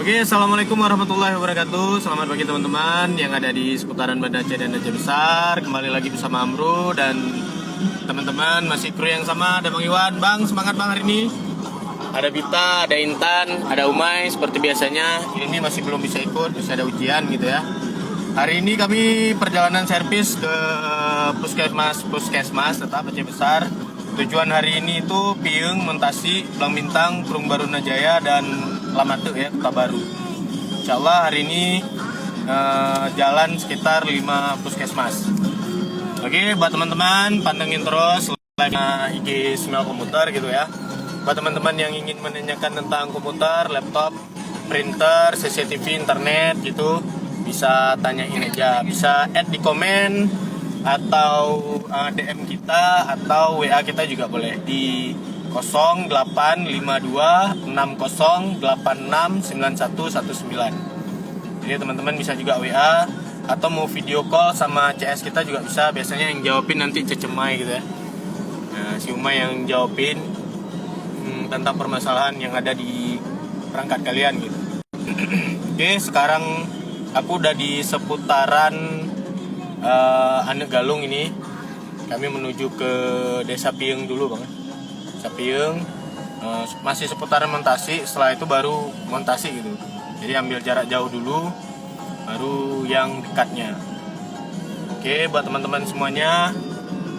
Oke, assalamualaikum warahmatullahi wabarakatuh. Selamat pagi teman-teman yang ada di seputaran Banda Aceh dan Aceh Besar. Kembali lagi bersama Amro dan teman-teman, masih kru yang sama. Ada Bang Iwan. Bang, semangat Bang hari ini. Ada Bita, ada Intan, ada Umay. Seperti biasanya, ini masih belum bisa ikut, masih ada ujian gitu ya. Hari ini kami perjalanan servis ke Puskesmas tetap Aceh Besar. Tujuan hari ini itu Piung, Mentasi, Blang Bintang, Perung Baruna Jaya, dan Lamatu ya, Kota Baru. Insya Allah hari ini jalan sekitar 5 puskesmas. Oke, buat teman-teman pantengin terus IG Smell Komputer gitu ya. Buat teman-teman yang ingin menanyakan tentang komputer, laptop, printer, CCTV, internet gitu, bisa tanyain aja. Bisa add di komen atau DM kita atau WA kita juga boleh di 085260869119. Jadi teman-teman bisa juga WA atau mau video call sama CS kita juga bisa. Biasanya yang jawabin nanti Cecemai gitu ya. Nah, si Umay yang jawabin tentang permasalahan yang ada di perangkat kalian gitu. Oke, sekarang aku udah di seputaran Anek Galung ini. Kami menuju ke Desa Piung dulu Bang. Desa Piung masih seputaran Mentasi, setelah itu baru Mentasi gitu. Jadi ambil jarak jauh dulu, baru yang dekatnya. Oke, buat teman-teman semuanya,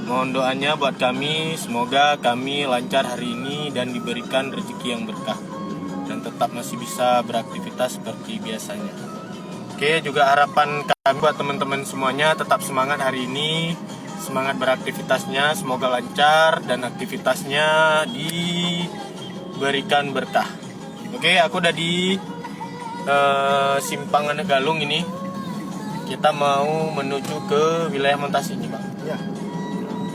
mohon doanya buat kami. Semoga kami lancar hari ini dan diberikan rezeki yang berkah dan tetap masih bisa beraktivitas seperti biasanya. Oke, juga harapan kami buat teman-teman semuanya tetap semangat hari ini, semangat beraktivitasnya, semoga lancar dan aktivitasnya diberikan berkah. Oke, aku udah di Simpang Anek Galung ini. Kita mau menuju ke wilayah Mentasi nih Bang. Ya.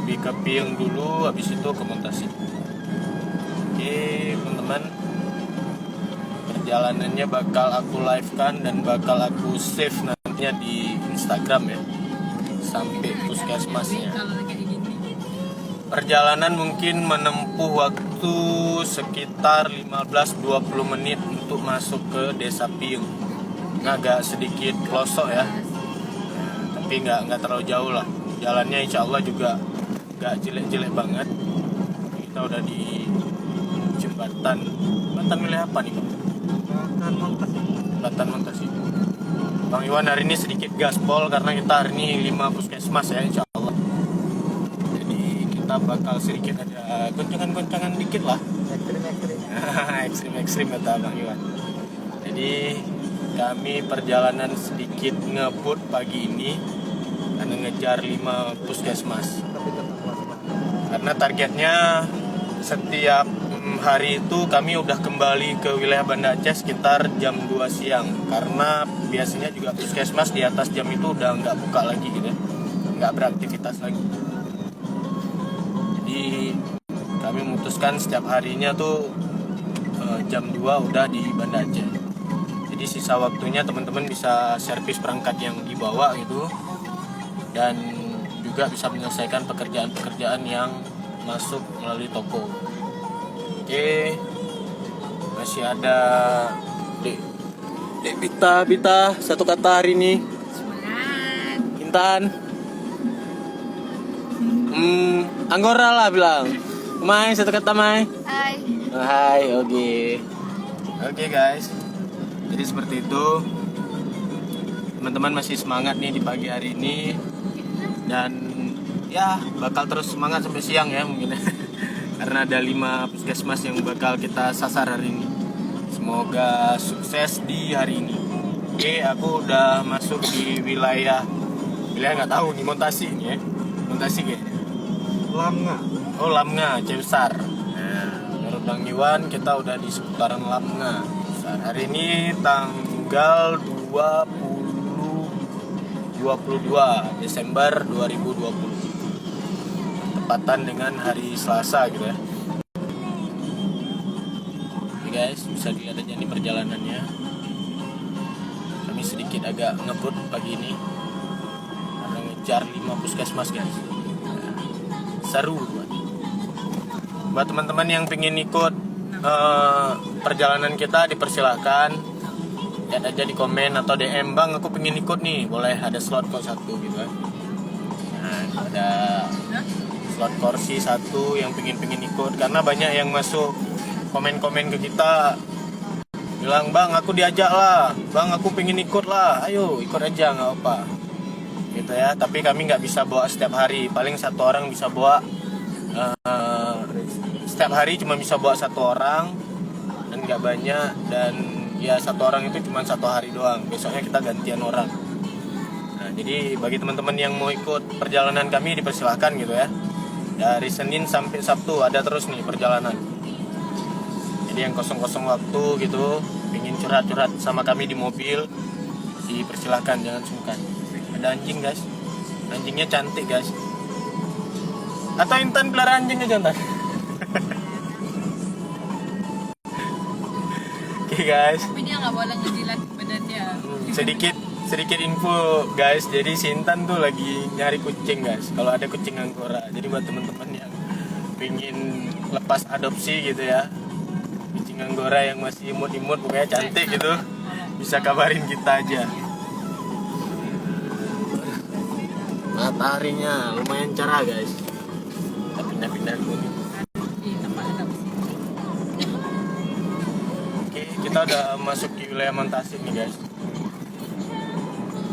Di ke Piung dulu, habis itu ke Mentasi. Oke, teman-teman. Perjalanannya bakal aku live-kan dan bakal aku save nantinya di Instagram ya, sampai puskesmasnya. Perjalanan mungkin menempuh waktu sekitar 15-20 menit untuk masuk ke Desa Piung. Agak sedikit pelosok ya, tapi nggak terlalu jauh lah. Jalannya insya Allah juga nggak jelek-jelek banget. Kita udah di jembatan wilayah apa nih Bang? Jembatan Mentasi. Bang Iwan hari ini sedikit gaspol karena kita hari ini 5 puskesmas ya insya Allah. Jadi kita bakal sedikit ada goncangan-goncangan dikit lah. Ekstrim kata Bang Iwan. Jadi kami perjalanan sedikit ngebut pagi ini karena ngejar 5 puskesmas. Karena targetnya setiap hari itu kami udah kembali ke wilayah Banda Aceh sekitar jam 2 siang. Karena biasanya juga puskesmas di atas jam itu udah nggak buka lagi gitu ya, nggak beraktivitas lagi. Jadi kami memutuskan setiap harinya tuh jam 2 udah di Banda Aceh. Jadi sisa waktunya teman-teman bisa servis perangkat yang dibawa gitu, dan juga bisa menyelesaikan pekerjaan-pekerjaan yang masuk melalui toko. Oke, masih ada Dek Bita satu kata hari ini. Semangat. Intan. Anggora lah bilang. Mai satu kata Mai. Hai. Hai, oke. Oke guys. Jadi seperti itu. Teman-teman masih semangat nih di pagi hari ini. Dan ya bakal terus semangat sampai siang ya mungkin. Karena ada 5 puskesmas yang bakal kita sasar hari ini. Semoga sukses di hari ini. Oke, aku udah masuk di wilayah nggak tahu nih, Mentasi ini ya. Mentasi kayaknya. Lamnga. Oh, Lamnga, Aceh Besar. Nah, menurut Bang Iwan kita udah di seputaran Lamnga. Hari ini tanggal 22 Desember 2020. Tepatan dengan hari Selasa gitu ya. Oke guys, bisa dilihat aja nih perjalanannya. Kami sedikit agak ngebut pagi ini karena ngejar 5 puskesmas guys. Seru buat teman-teman yang pengen ikut perjalanan kita, dipersilahkan. chat aja di komen atau DM, bang aku pengen ikut nih, boleh, ada slot kok satu gitu kan. Nah ada slot kursi satu yang pengen ikut, karena banyak yang masuk komen ke kita bilang, bang aku diajak lah, bang aku pengen ikut lah, ayo ikut aja nggak apa gitu ya. Tapi kami nggak bisa bawa setiap hari, paling satu orang bisa bawa setiap hari cuma bisa bawa satu orang dan nggak banyak, dan ya satu orang itu cuma satu hari doang, besoknya kita gantian orang. Nah jadi bagi teman-teman yang mau ikut perjalanan kami dipersilahkan gitu ya, dari Senin sampai Sabtu ada terus nih perjalanan. Jadi yang kosong-kosong waktu gitu, ingin curhat-curhat sama kami di mobil, dipersilahkan, jangan sungkan. Ada anjing guys, anjingnya cantik guys. Atau Intan pelihara anjing aja Intan. Oke guys. Tapi dia nggak boleh ngejilat badannya. Sedikit info guys, jadi si Intan tuh lagi nyari kucing guys. Kalau ada kucing Anggora, jadi buat teman-teman yang pingin lepas adopsi gitu ya, kucing Anggora yang masih imut-imut pokoknya cantik gitu, bisa kabarin kita aja. Mataharinya lumayan cerah guys. Kita pindah-pindah dulu nih. Di tempat adopsi. Oke, kita udah masuk di wilayah Mantasik nih guys.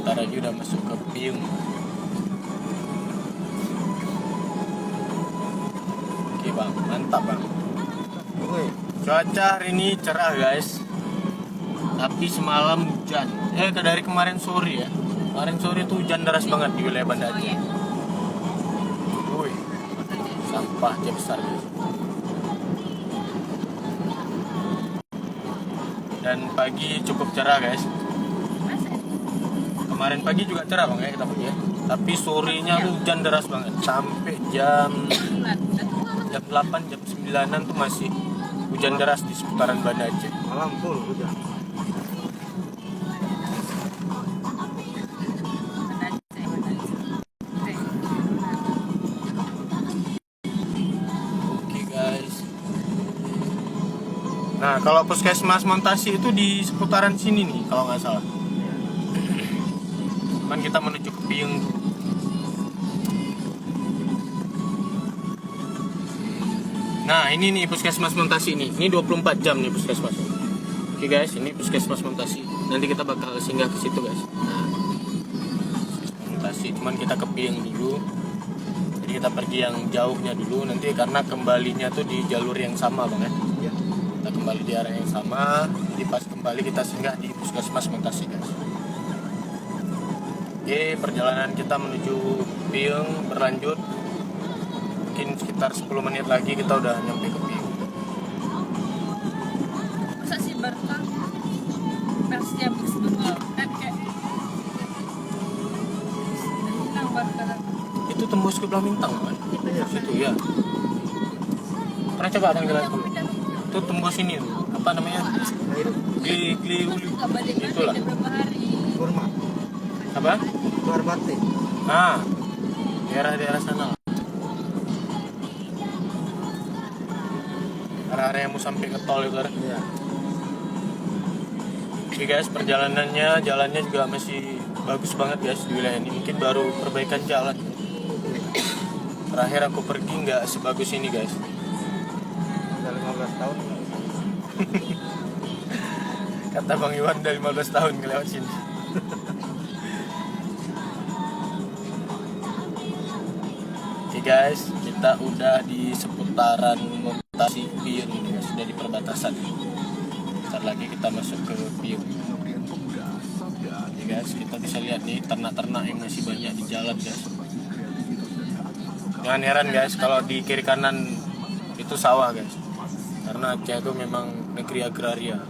Ntar lagi udah masuk ke Piung. Oke bang, mantap bang. Cuaca hari ini cerah guys, tapi semalam hujan. Dari kemarin sore ya. Kemarin sore tuh hujan deras banget di wilayah Banda Oh Aceh. iya. Wih, sampah aja besar guys. Dan pagi cukup cerah guys. Masa? Kemarin pagi juga cerah bang ya kita pergi ya. Tapi sorenya tuh hujan deras banget. Sampai jam 8, jam 9-an tuh masih hujan deras di seputaran Banda Aceh. Malam full hujan. Oke guys. Nah kalau puskesmas Montasi itu di seputaran sini nih kalau nggak salah. Cuman kita menuju ke Piung. Nah ini nih puskesmas Montasi ini 24 jam nih puskesmas. Oke guys, ini puskesmas Montasi. Nanti kita bakal singgah ke situ guys. Nah, puskesmas Montasi, cuman kita ke Piung dulu. Jadi kita pergi yang jauhnya dulu nanti, karena kembalinya tuh di jalur yang sama bang ya. Kita kembali di arah yang sama. Jadi pas kembali kita singgah di puskesmas Montasi guys. Oke, perjalanan kita menuju Piung berlanjut. Mungkin sekitar 10 menit lagi kita udah nyampe ke Piung. Masa sih Barca versinya mix bengal kan kayak hilang Barca. Itu tembus ke Blamintang kan? Situ ya. Pernah coba bang jalan dulu? Itu tembus ini tuh. Apa namanya? Gli uli. Nggak balik lagi Itulah. udah berapa hari. Kurma. Apa? Luar batik. Nah, daerah sana. Area yang mau sampai ke tol itu. Iya. Oke guys, perjalanannya, jalannya juga masih bagus banget guys di wilayah ini. Mungkin baru perbaikan jalan. Terakhir aku pergi nggak sebagus ini guys. Udah 15 tahun. Kata Bang Iwan udah 15 tahun ngelewat sini. Oke guys, kita udah di seputaran Montasi Piung ini guys, sudah di perbatasan. Bentar lagi kita masuk ke Piung. Oke guys, kita bisa lihat nih ternak-ternak yang masih banyak di jalan guys. Jangan heran guys kalau di kiri kanan itu sawah guys, karena Aceh itu memang negeri agraria.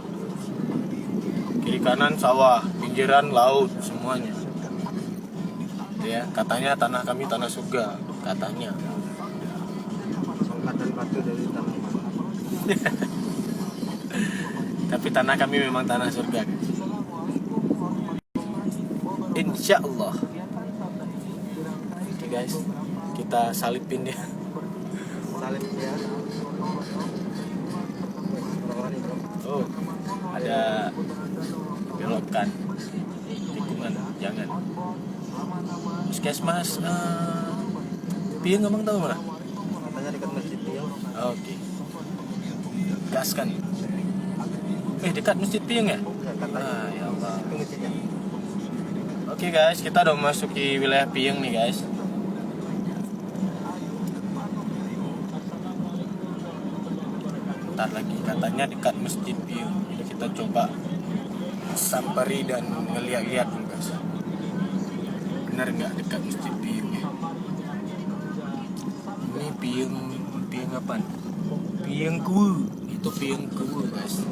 Kiri kanan sawah, pinggiran laut semuanya. Ya, katanya tanah kami tanah surga, katanya. Angkatan batu dari tanaman. Tapi tanah kami memang tanah surga guys. Insya Allah. Oke guys, kita salipin ya. Salib ya. Oh, Oh, ada belok puskesmas Piung, abang tahu mana? Katanya dekat masjid Piung. Oke. Gaskan. Dekat Masjid Piung ya? Ya katanya. Ya Allah. Itu masjidnya. Oke guys, kita udah memasuki wilayah Piung nih guys. Bentar lagi katanya dekat Masjid Piung. Jadi kita coba samperi dan ngeliat-liat nih guys. Benar nggak dekat Masjid Piung ya? Ini Piung apa? Piung Ku. Itu Piung Ku guys.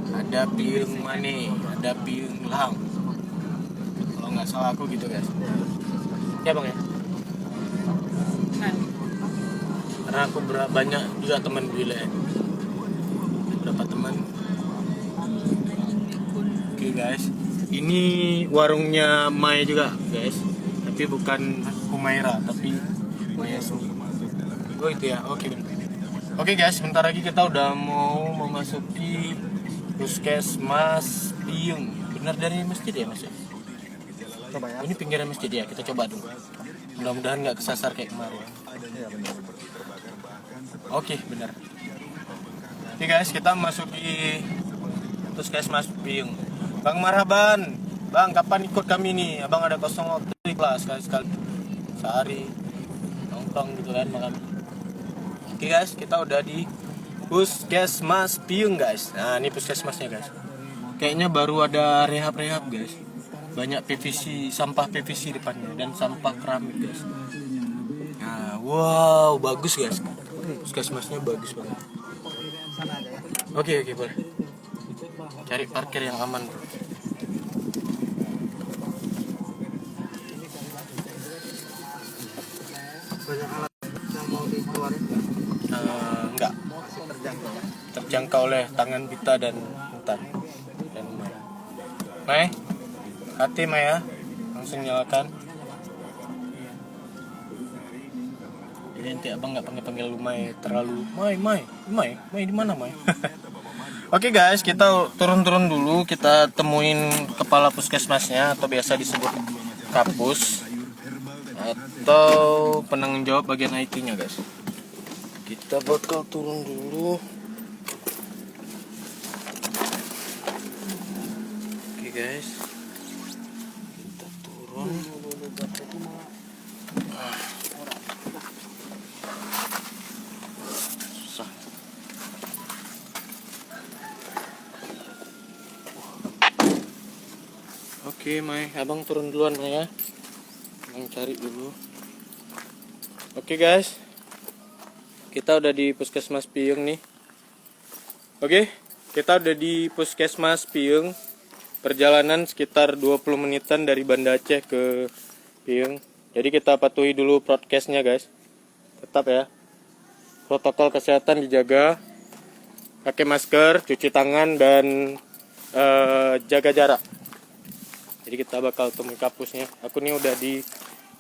Ada Piung Mane, ada Piung Lang. Kalau nggak salah aku gitu guys. Ya bang ya. Kan. Karena aku banyak juga teman di wilayah. Berapa teman? Oke guys. Ini warungnya Mai juga guys. Tapi bukan Humaira, tapi Maya Su. Oh itu ya. Oke benar. Oke guys, sebentar lagi kita udah mau memasuki puskesmas Piung. Benar dari masjid ya mas? Coba ya. Ini pinggiran masjid ya, kita coba dulu. Mudah-mudahan nggak kesasar kayak kemarin. Iya benar. Oke, benar. Oke guys, kita masuki puskesmas Piung. Bang Marhaban, bang kapan ikut kami nih? Abang ada kosong waktu di kelas sekali sehari nongkrong gitu kan makan. Oke guys, kita udah di puskesmas Piung guys. Nah ini puskesmasnya guys. Kayaknya baru ada rehab-rehab guys. Banyak PVC, sampah PVC depannya dan sampah keramik guys. Nah, wow, bagus guys. Puskesmasnya bagus banget. Sana aja ya. Oke, boleh. Cari parkir yang aman bro. Banyak alat yang mau dikeluarin nggak? Enggak, Masih terjangkau ya. terjangkau oleh tangan Bita dan Intan dan Mai. Mai, hati Mai ya, langsung nyalakan. Jadi nanti abang nggak panggil lu Mai terlalu Mai di mana Mai? Oke guys, kita turun dulu, kita temuin kepala puskesmasnya atau biasa disebut kapus atau penanggung jawab bagian IT-nya guys. Kita bakal turun dulu. Oke guys, kita turun. Susah. Oke Mai, abang turun duluan Mai ya. Abang cari dulu. Oke guys, kita udah di puskesmas Piung nih. Oke, kita udah di puskesmas Piung. Perjalanan sekitar 20 menitan dari Banda Aceh ke Piung. Jadi kita patuhi dulu prokesnya guys. Tetap ya. Protokol kesehatan dijaga. Pakai masker, cuci tangan dan jaga jarak. Jadi kita bakal temui kapusnya. Aku nih udah di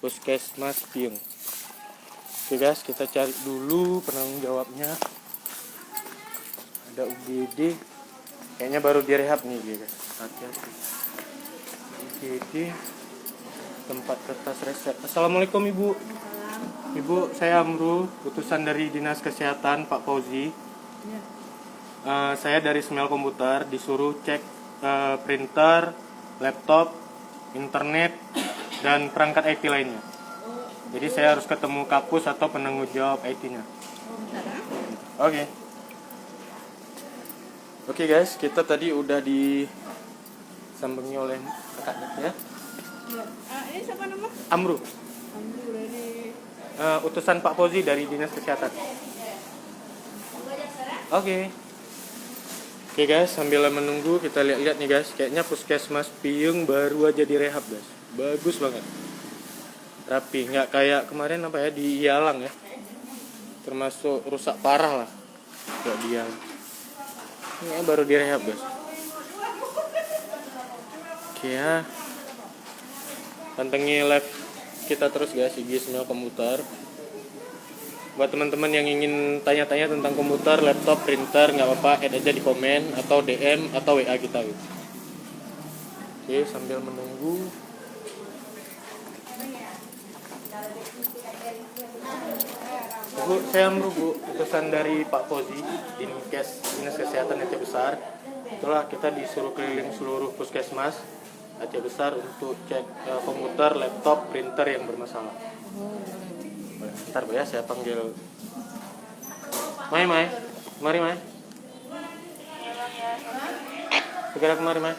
puskesmas Piung. Oke guys, kita cari dulu penanggung jawabnya. Ada UGD. Kayaknya baru direhab nih guys. Hati-hati. UGD. Tempat kertas resep. Assalamualaikum Ibu. Ibu, saya Amru, utusan dari Dinas Kesehatan Pak Fauzi. Saya dari Smel Komputer disuruh cek printer, laptop, internet, dan perangkat IT lainnya. Jadi saya harus ketemu kapus atau penanggung jawab IT-nya. Oke. Oke guys, kita tadi udah disambangi oleh kakaknya ya. Ini siapa nama? Amru. Amru dari Utusan Pak Fauzi dari Dinas Kesehatan. Oke. Oke guys, sambil menunggu kita lihat-lihat nih guys. Kayaknya puskesmas Piung baru aja direhab guys. Bagus banget. Rapi, nggak kayak kemarin apa ya di Ialang ya. Termasuk rusak parah lah. Kayak di Ialang. Ini baru direhab guys. Oke ya. Pantengin live kita terus guys, IG Smel Komputer. Buat teman-teman yang ingin tanya-tanya tentang komputer, laptop, printer, nggak apa-apa, add aja di komen atau DM atau WA kita gitu. Oke, sambil menunggu. Bu, saya Bu, utusan dari Pak Fauzi, Dinas Kesehatan Aceh Besar. Itulah kita disuruh keliling seluruh puskesmas Aceh Besar untuk cek komputer, laptop, printer yang bermasalah. Bentar Bu ya, saya panggil. Mai, mari Mai. Segera kemari Mai.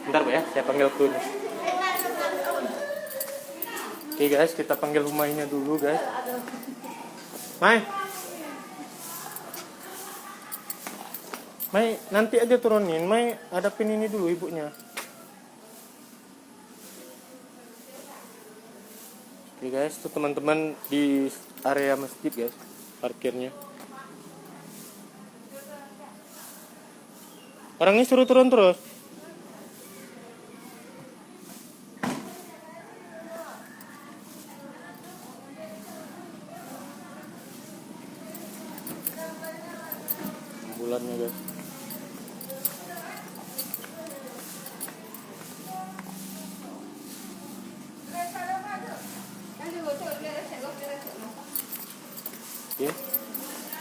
Bentar Bu ya, saya panggil Kun. Oke guys, kita panggil Humaynya dulu guys. Mai, nanti aja turunin. Mai, hadapin ini dulu ibunya. Oke guys, tuh teman-teman di area masjid guys, parkirnya. Orangnya suruh turun terus. Bulannya guys. Oke,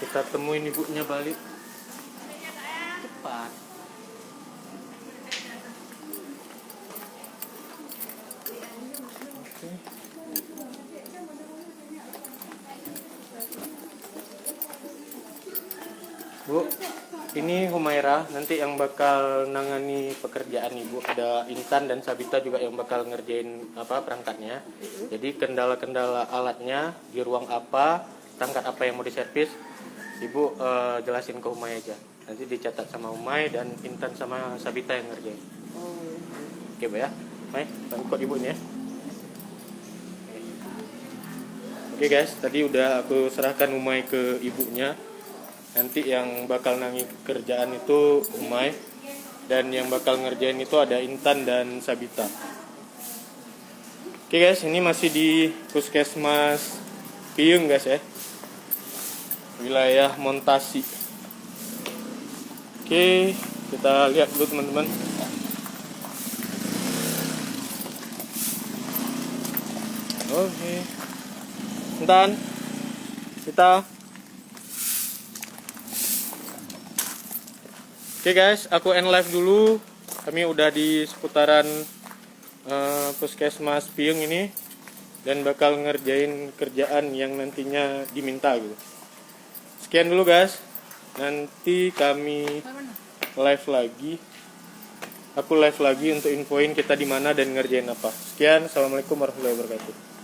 kita temuin ibunya balik. Cepat. Oke. Bu, ini Humaira, nanti yang bakal nangani pekerjaan Ibu. Ada Intan dan Sabita juga yang bakal ngerjain perangkatnya. Jadi kendala-kendala alatnya, di ruang apa, perangkat apa yang mau diservis, Ibu jelasin ke Humay aja. Nanti dicatat sama Humay dan Intan sama Sabita yang ngerjain. Oke Bu ya, May, ikut Ibu ini ya. Oke guys, tadi udah aku serahkan Humay ke ibunya. Nanti yang bakal nangi kerjaan itu Umay, dan yang bakal ngerjain itu ada Intan dan Sabita. Oke guys, ini masih di Puskesmas Piyung guys ya, wilayah Montasi. Oke, kita lihat dulu teman-teman. Oke, Intan, kita. Oke guys, aku end live dulu. Kami udah di seputaran Puskesmas Piyung ini dan bakal ngerjain kerjaan yang nantinya diminta gitu. Sekian dulu guys. Nanti kami live lagi. Aku live lagi untuk infoin kita di mana dan ngerjain apa. Sekian, assalamualaikum warahmatullahi wabarakatuh.